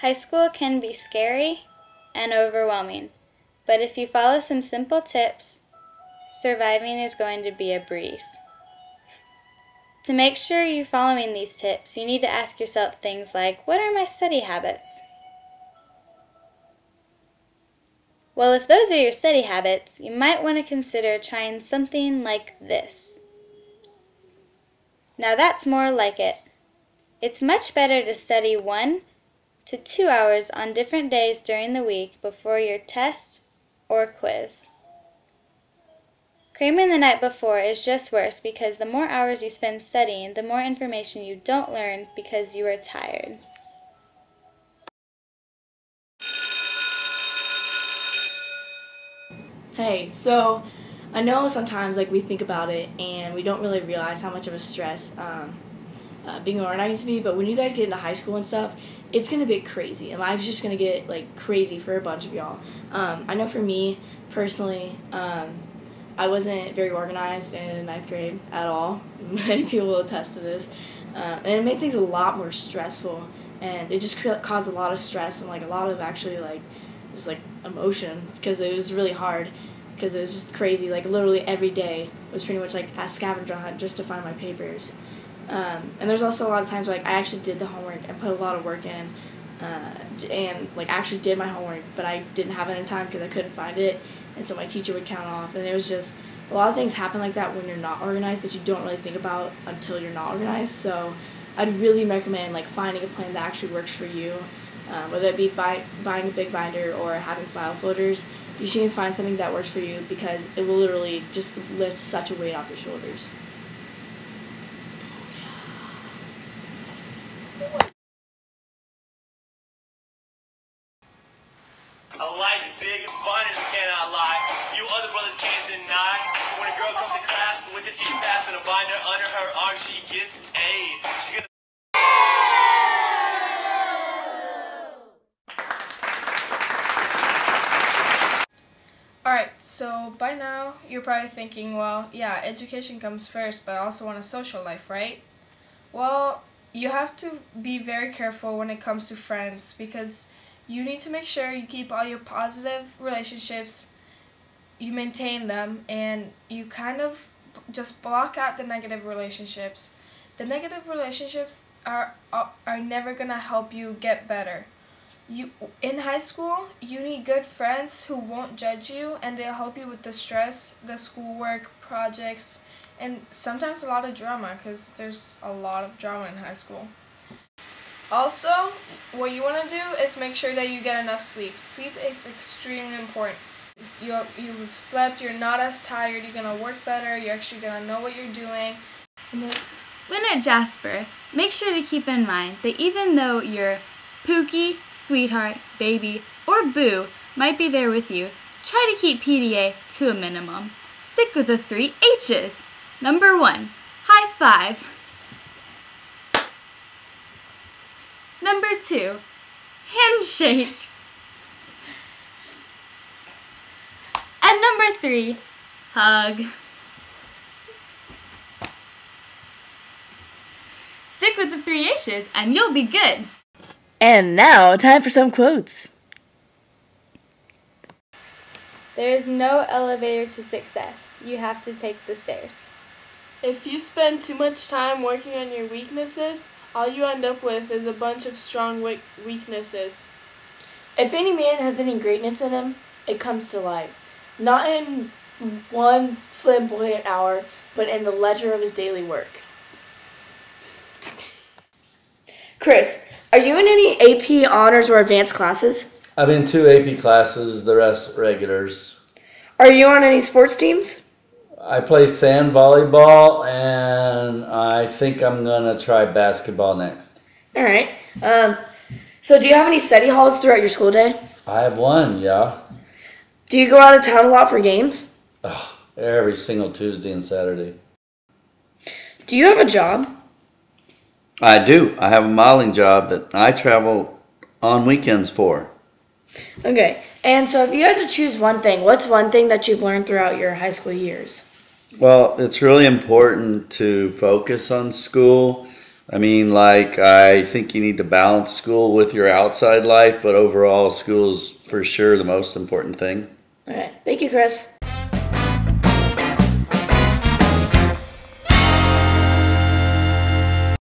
High school can be scary and overwhelming, but if you follow some simple tips, surviving is going to be a breeze. To make sure you're following these tips, you need to ask yourself things like, what are my study habits? Well, if those are your study habits, you might want to consider trying something like this. Now that's more like it. It's much better to study 1 to 2 hours on different days during the week before your test or quiz. Cramming the night before is just worse because the more hours you spend studying, the more information you don't learn because you are tired. Hey, so I know sometimes we think about it and we don't really realize how much of a stress being organized to be, but when you guys get into high school and stuff, it's going to be crazy, and life's just going to get crazy for a bunch of y'all. I know for me personally, I wasn't very organized in 9th grade at all. Many people will attest to this, and it made things a lot more stressful, and it just caused a lot of stress and a lot of actually just emotion, because it was really hard, because it was just crazy. Literally every day was pretty much a scavenger hunt just to find my papers. And there's also a lot of times where I actually did the homework and put a lot of work in, and actually did my homework, but I didn't have it in time because I couldn't find it, and so my teacher would count off. And it was just a lot of things happen like that when you're not organized that you don't really think about until you're not organized. So I'd really recommend finding a plan that actually works for you, whether it be buying a big binder or having file folders. You should find something that works for you, because it will literally just lift such a weight off your shoulders. I like big bonnets, cannot lie. You other brothers can't deny. When a girl comes to class with the teacher pass and a binder under her arm, she gets A's. She gets Alright, so by now you're probably thinking, well, yeah, education comes first, but I also want a social life, right? Well, you have to be very careful when it comes to friends, because you need to make sure you keep all your positive relationships, you maintain them, and you kind of just block out the negative relationships. The negative relationships are never going to help you get better. In high school, you need good friends who won't judge you, and they'll help you with the stress, the schoolwork, projects, and sometimes a lot of drama, because there's a lot of drama in high school. Also, what you want to do is make sure that you get enough sleep. Sleep is extremely important. You've slept, you're not as tired, you're going to work better, you're actually going to know what you're doing. When at Jasper, make sure to keep in mind that even though your Pookie, sweetheart, baby, or boo might be there with you, try to keep PDA to a minimum. Stick with the 3 H's. Number 1, high five. Number 2, handshake. And number 3, hug. Stick with the 3 H's and you'll be good. And now, time for some quotes. There is no elevator to success. You have to take the stairs. If you spend too much time working on your weaknesses, all you end up with is a bunch of strong weaknesses. If any man has any greatness in him, it comes to light, not in one flamboyant hour, but in the ledger of his daily work. Chris, are you in any AP honors or advanced classes? I'm in 2 AP classes, the rest regulars. Are you on any sports teams? I play sand volleyball, and I think I'm going to try basketball next. All right. So do you have any study halls throughout your school day? I have one, yeah. Do you go out of town a lot for games? Oh, every single Tuesday and Saturday. Do you have a job? I do. I have a modeling job that I travel on weekends for. Okay. And so if you had to choose one thing, what's one thing that you've learned throughout your high school years? Well, it's really important to focus on school. I mean, like, I think you need to balance school with your outside life, but overall, school is for sure the most important thing. All right. Thank you, Chris.